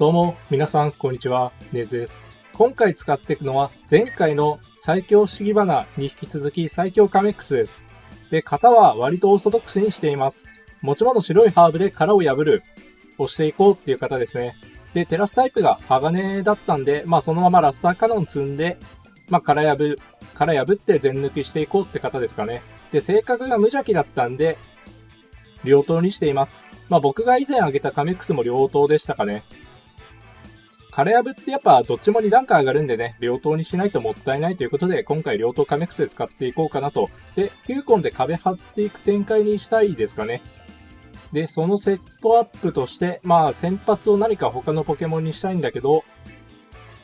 どうも、皆さん、こんにちは。ネズです。今回使っていくのは、前回の最強不思議花に引き続き最強カメックスです。で、型は割とオーソドックスにしています。持ち物白いハーブで殻を破るをしていこうっていう方ですね。で、テラスタイプが鋼だったんで、そのままラスターカノン積んで、殻破って全抜きしていこうって方ですかね。で、性格が無邪気だったんで、両刀にしています。僕が以前挙げたカメックスも両刀でしたかね。殻破ってやっぱどっちも2段階上がるんでね、両刀にしないともったいないということで、今回両刀カメックスで使っていこうかなと。で、ヒューコンで壁張っていく展開にしたいですかね。で、そのセットアップとして、先発を何か他のポケモンにしたいんだけど、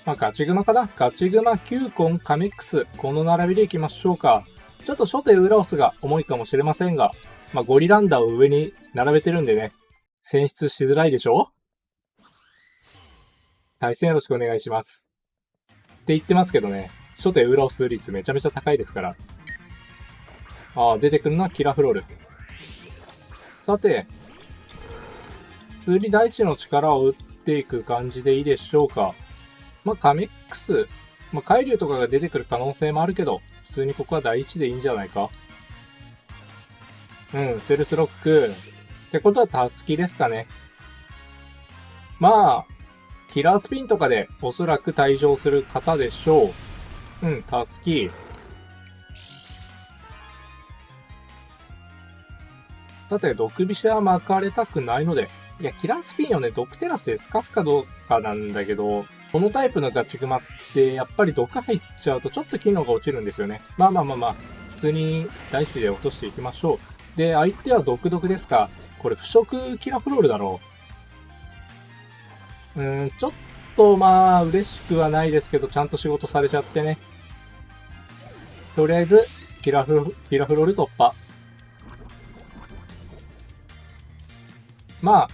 ガチグマかな。ガチグマ、キューコン、カメックス。この並びでいきましょうか。ちょっと初手ウラオスが重いかもしれませんが、ゴリランダを上に並べてるんでね、選出しづらいでしょ。対戦よろしくお願いします。って言ってますけどね、初手ウラオス率めちゃめちゃ高いですから。出てくるのはキラフロール。さて、普通に大地の力を打っていく感じでいいでしょうか。カメックス、海竜とかが出てくる可能性もあるけど、普通にここは第一でいいんじゃないか。ステルスロック。ってことはタスキですかね。キラースピンとかでおそらく退場する方でしょう。タスキ。さて、毒飛車は巻かれたくないので、いや、キラースピンをね、毒テラスで透かすかどうかなんだけど、このタイプのガチグマって、やっぱり毒入っちゃうとちょっと機能が落ちるんですよね。普通に大地で落としていきましょう。で、相手は毒ですか。これ、腐食キラフロールだろう。ちょっと嬉しくはないですけど、ちゃんと仕事されちゃってね。とりあえず、キラフロール突破。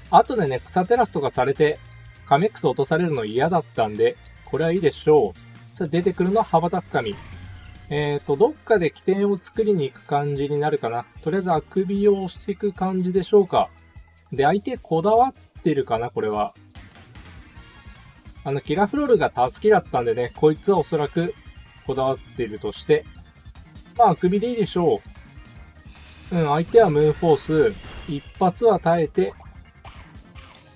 後でね、草テラスとかされて、カメックス落とされるの嫌だったんで、これはいいでしょう。さあ、出てくるのは羽ばたく神。どっかで起点を作りに行く感じになるかな。とりあえずあくびを押していく感じでしょうか。で、相手こだわってるかな、これは。キラフロールがタスキだったんでね、こいつはおそらくこだわっているとして、あくびでいいでしょう。相手はムーンフォース、一発は耐えて、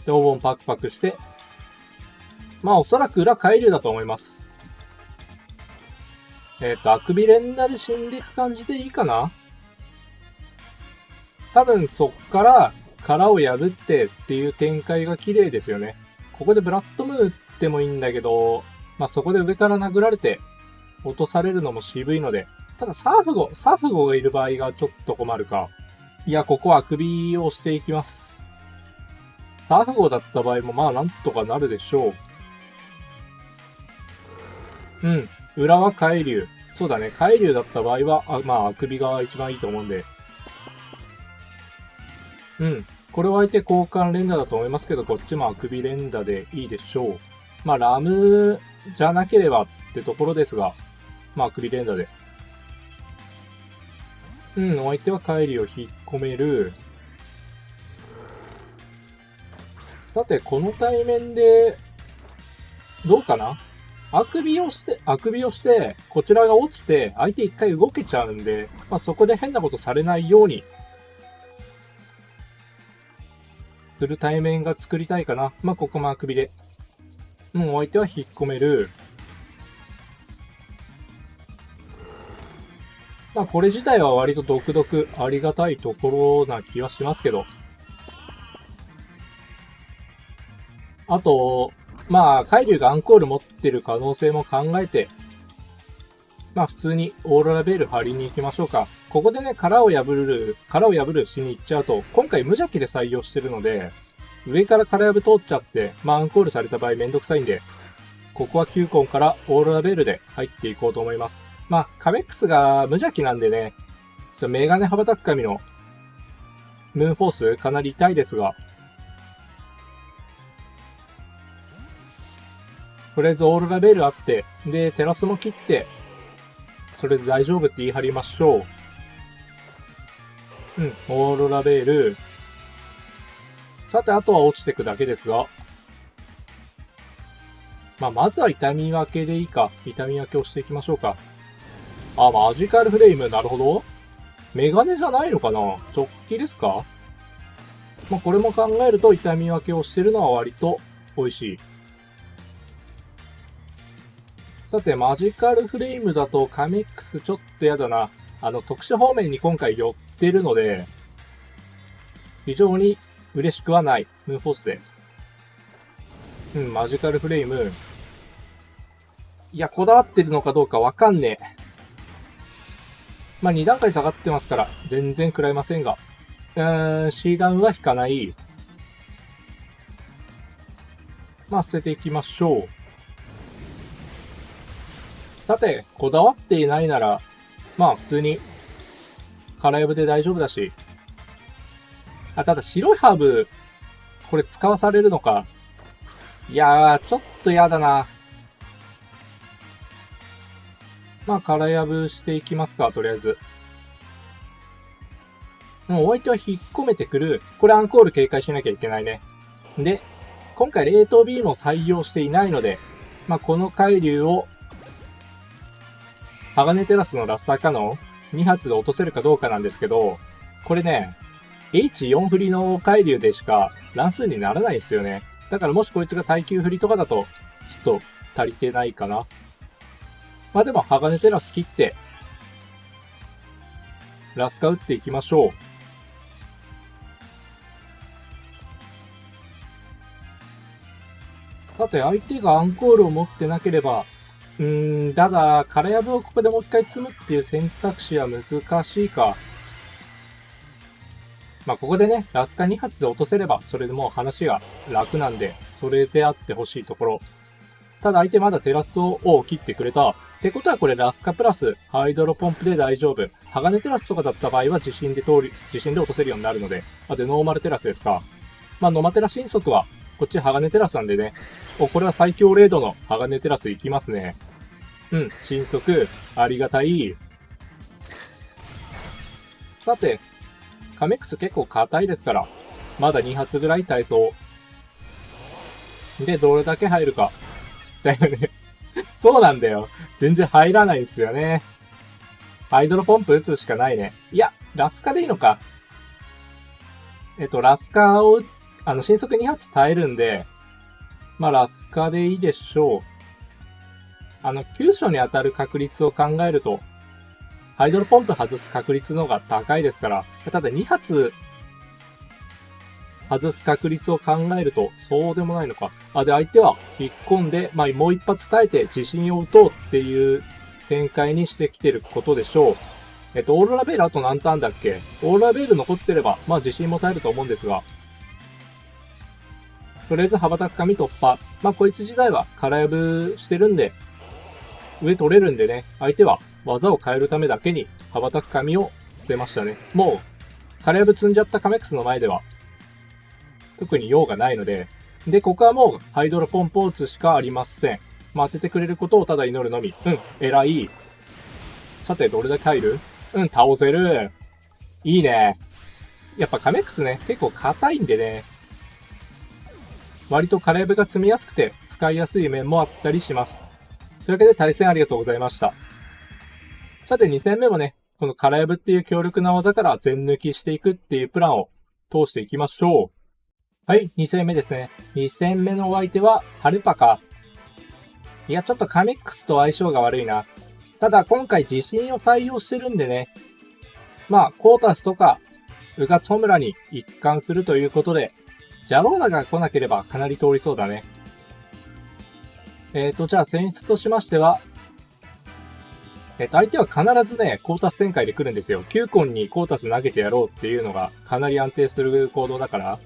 で、オーボンパクパクして、おそらく裏海流だと思います。あくび連打で死んでいく感じでいいかな。多分そっから殻を破ってっていう展開が綺麗ですよね。ここでブラッドムーってもいいんだけど、そこで上から殴られて落とされるのも渋いので、ただサーフゴがいる場合がちょっと困るか。いや、ここはあくびをしていきます。サーフゴだった場合もなんとかなるでしょう。裏は海流。そうだね、海流だった場合は、あくびが一番いいと思うんで。これは相手交換連打だと思いますけど、こっちもあくび連打でいいでしょう。ラムじゃなければってところですが、あくび連打で。お相手は帰りを引っ込める。さて、この対面で、どうかな。あくびをして、こちらが落ちて、相手一回動けちゃうんで、そこで変なことされないように、する対面が作りたいかな。ここもあくびで。お相手は引っ込める。これ自体は割と独特、ありがたいところな気はしますけど。あと、海竜がアンコール持ってる可能性も考えて、普通にオーロラベール張りに行きましょうか。ここでね、殻を破るしに行っちゃうと、今回無邪気で採用してるので、上から殻破通っちゃって、アンコールされた場合めんどくさいんで、ここは9コンからオーロラベールで入っていこうと思います。カメックスが無邪気なんでね、メガネ羽ばたく神のムーンフォースかなり痛いですが、とりあえずオーロラベールあって、で、テラスも切って、それで大丈夫って言い張りましょう。オーロラベール。さて、あとは落ちていくだけですが、まずは痛み分けでいいか。痛み分けをしていきましょうか。マジカルフレーム、なるほど。メガネじゃないのかな？直帰ですか？これも考えると痛み分けをしてるのは割と美味しい。さて、マジカルフレームだとカメックスちょっとやだな。特殊方面に今回寄ってるので、非常に嬉しくはない。ムーンフォースで。マジカルフレーム。いや、こだわってるのかどうかわかんねえ。2段階下がってますから、全然食らいませんが。C ダウンは引かない。捨てていきましょう。さて、こだわっていないなら、普通に、空呼ぶで大丈夫だし。ただ白いハーブ、これ使わされるのか。いやー、ちょっとやだな。空やぶしていきますか、とりあえず。もうお相手は引っ込めてくる。これアンコール警戒しなきゃいけないね。で、今回冷凍ビームを採用していないので、この海流を、鋼テラスのラスターカノン2発で落とせるかどうかなんですけど、これね、H4 振りの海流でしか乱数にならないですよね。だからもしこいつが耐久振りとかだと、ちょっと足りてないかな。でも、鋼テラス切って、ラスカ打っていきましょう。さて、相手がアンコールを持ってなければ、ただ、カラヤブをここでもう一回積むっていう選択肢は難しいか。ここでね、ラスカ2発で落とせれば、それでもう話が楽なんで、それであってほしいところ。ただ相手まだテラスを切ってくれた。ってことはこれラスカプラスハイドロポンプで大丈夫。鋼テラスとかだった場合は地震で落とせるようになるので。で、ノーマルテラスですか。ノマテラ新速は、こっち鋼テラスなんでね。これは最強レードの鋼テラスいきますね。新速、ありがたい。さて、カメックス結構硬いですから、まだ2発ぐらい耐えそう。で、どれだけ入るか。だよね。そうなんだよ。全然入らないんですよね。ハイドロポンプ打つしかないね。いや、ラスカでいいのか。ラスカを、新速2発耐えるんで、ラスカでいいでしょう。急所に当たる確率を考えると、ハイドロポンプ外す確率の方が高いですから、ただ2発外す確率を考えると、そうでもないのか。で、相手は引っ込んで、もう一発耐えて自信を打とうっていう展開にしてきてることでしょう。オーロラベールあと何ターンだっけ？オーロラベール残ってれば、自信も耐えると思うんですが。とりあえず羽ばたく紙突破。こいつ自体は空やぶしてるんで、上取れるんでね、相手は技を変えるためだけに羽ばたく紙を捨てましたね。もう、空やぶ積んじゃったカメックスの前では、特に用がないので、で、ここはもうハイドロポンプを打つしかありません。当ててくれることをただ祈るのみ。偉い。さて、どれだけ入る？倒せる。いいね。やっぱカメックスね、結構硬いんでね、割とカレー部が積みやすくて使いやすい面もあったりします。というわけで対戦ありがとうございました。さて2戦目もね、このカレー部っていう強力な技から全抜きしていくっていうプランを通していきましょう。はい、2戦目ですね。2戦目のお相手はハルパか。いや、ちょっとカメックスと相性が悪いな。ただ今回地震を採用してるんでね、コータスとかウガツホムラに一貫するということで、ジャローナが来なければかなり通りそうだね。じゃあ選出としましては、相手は必ずね、コータス展開で来るんですよ。9コンにコータス投げてやろうっていうのがかなり安定する行動だから。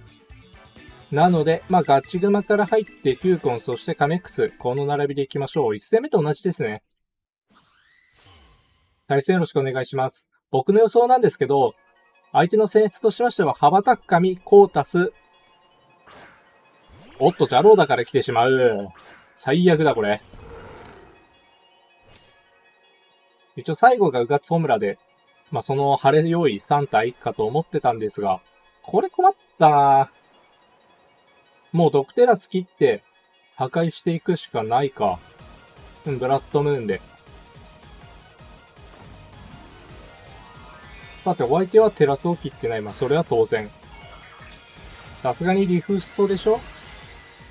なので、ガッチグマから入って9コン、そしてカメックス、この並びでいきましょう。1戦目と同じですね。対戦よろしくお願いします。僕の予想なんですけど、相手の選出としましては、羽ばたく紙、コータス。おっと、ジャローだから来てしまう。最悪だ、これ。一応最後がウガツホムラで、その晴れ用意3体かと思ってたんですが、これ困ったな。もうドクテラス切って、破壊していくしかないか。ブラッドムーンで。さて、お相手はテラスを切ってない。まあ、それは当然。さすがにリフストでしょ？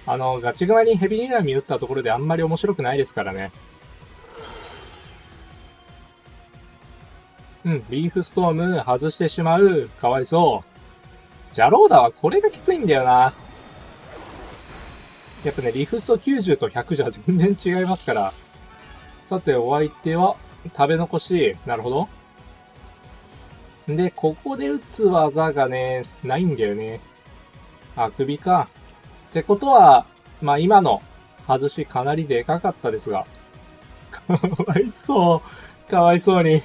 ガチグマにヘビーラミ打ったところであんまり面白くないですからね。リーフストーム外してしまう。かわいそう。ジャローダはこれがきついんだよな。やっぱね、リーフスト90と100じゃ全然違いますから。さて、お相手は食べ残し。なるほど。で、ここで打つ技がね、ないんだよね。あくびか。ってことは、まあ今の外しかなりでかかったですが。かわいそう。かわいそうに。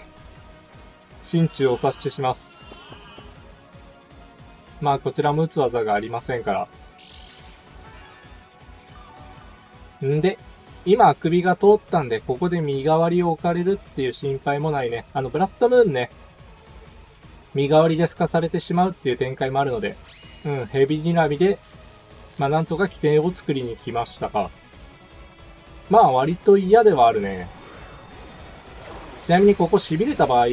心中を察してします。まあこちらも打つ技がありませんから。んで、今首が通ったんで、ここで身代わりを置かれるっていう心配もないね。ブラッドムーンね。身代わりで透かされてしまうっていう展開もあるので、ヘビ睨みで、まあなんとか起点を作りに来ましたか。まあ割と嫌ではあるね。ちなみにここ痺れた場合、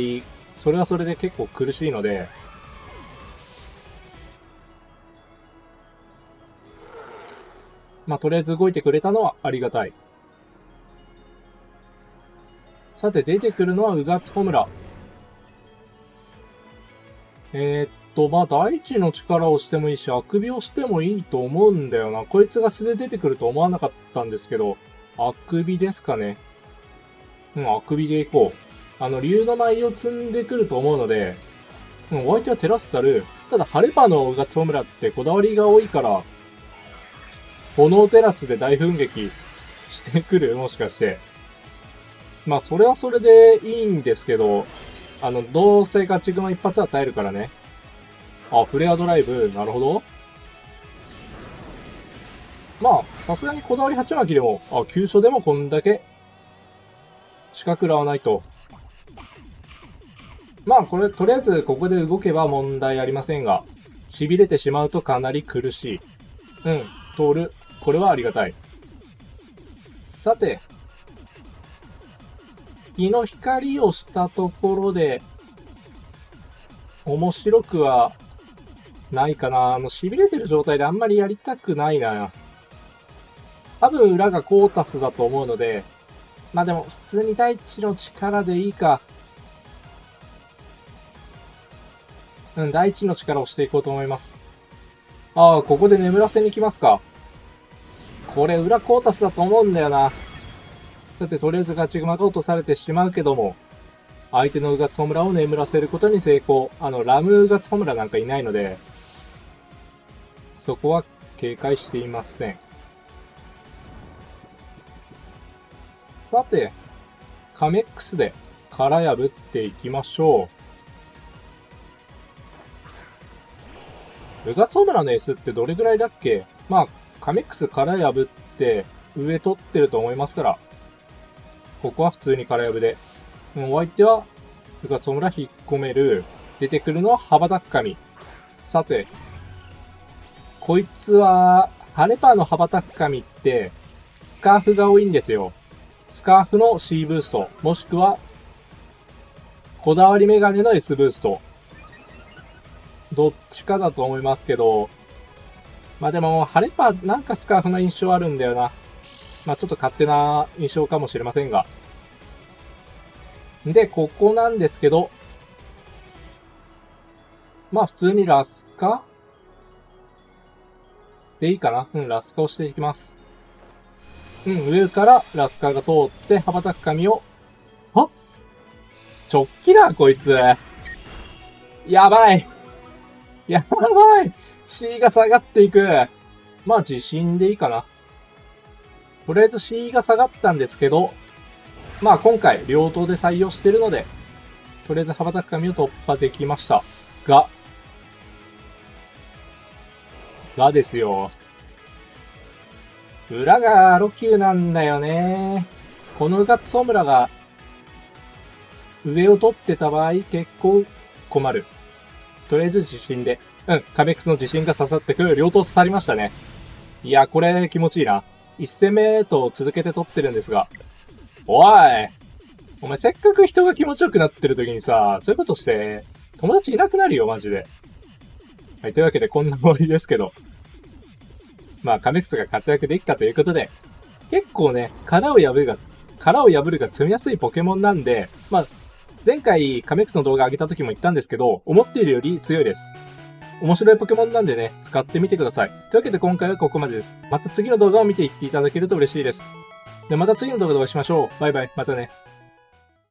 それはそれで結構苦しいので、まあとりあえず動いてくれたのはありがたい。さて出てくるのはウガツホムラ。まあ、大地の力をしてもいいし、あくびをしてもいいと思うんだよな。こいつが素で出てくると思わなかったんですけど、あくびですかね。あくびでいこう。竜の舞を積んでくると思うので、お相手はテラスタル。ただ、ハレパのウガツホムラってこだわりが多いから、炎テラスで大噴撃してくる？もしかして。まあ、それはそれでいいんですけど、どうせガチグマ一発与えるからね。あ、フレアドライブ。なるほど。まあ、さすがにこだわり鉢巻きでも、急所でもこんだけ、四角らはないと。まあ、これ、とりあえずここで動けば問題ありませんが、痺れてしまうとかなり苦しい。通る。これはありがたい。さて、日の光をしたところで、面白くはないかな。痺れてる状態であんまりやりたくないな。多分裏がコータスだと思うので、まあでも普通に大地の力でいいか。大地の力をしていこうと思います。ここで眠らせに行きますか。これ裏コータスだと思うんだよな。だってとりあえずガチグマが落とされてしまうけども、相手のウガツホムラを眠らせることに成功。ラムウガツホムラなんかいないので、そこは警戒していません。さて、カメックスで殻破っていきましょう。ウガツホムラの S ってどれぐらいだっけ？まあ、カメックス殻破って上取ってると思いますから、ここは普通に殻破で。お相手は、ウガツホムラ引っ込める。出てくるのは羽ばたく神。さて、こいつは、ハレパーの羽ばたく神って、スカーフが多いんですよ。スカーフの C ブースト、もしくは、こだわりメガネの S ブースト。どっちかだと思いますけど、まあでも、ハレパーなんかスカーフの印象あるんだよな。まあちょっと勝手な印象かもしれませんが。で、ここなんですけど、まあ普通にラスカでいいかな。ラスカをしていきます。上からラスカが通って羽ばたく髪を、チョッキだ、こいつ。やばい。やばい。C が下がっていく。まあ自信でいいかな。とりあえず C が下がったんですけど、まあ今回両刀で採用してるので、とりあえず羽ばたく髪を突破できました。がですよ。裏がロキューなんだよね。このガッツオムラが上を取ってた場合結構困る。とりあえず自信で。カメックスの自信が刺さってくる。両刀刺さりましたね。いや、これ気持ちいいな。1戦目と続けて撮ってるんですが、おいお前せっかく人が気持ちよくなってる時にさ、そういうことして、友達いなくなるよ、マジで。はい、というわけでこんな終わりですけど。まあ、カメックスが活躍できたということで、結構ね、殻を破るが積みやすいポケモンなんで、まあ、前回カメックスの動画上げた時も言ったんですけど、思っているより強いです。面白いポケモンなんでね、使ってみてください。というわけで今回はここまでです。また次の動画を見ていっていただけると嬉しいです。で、また次の動画でお会いしましょう。バイバイ、またね。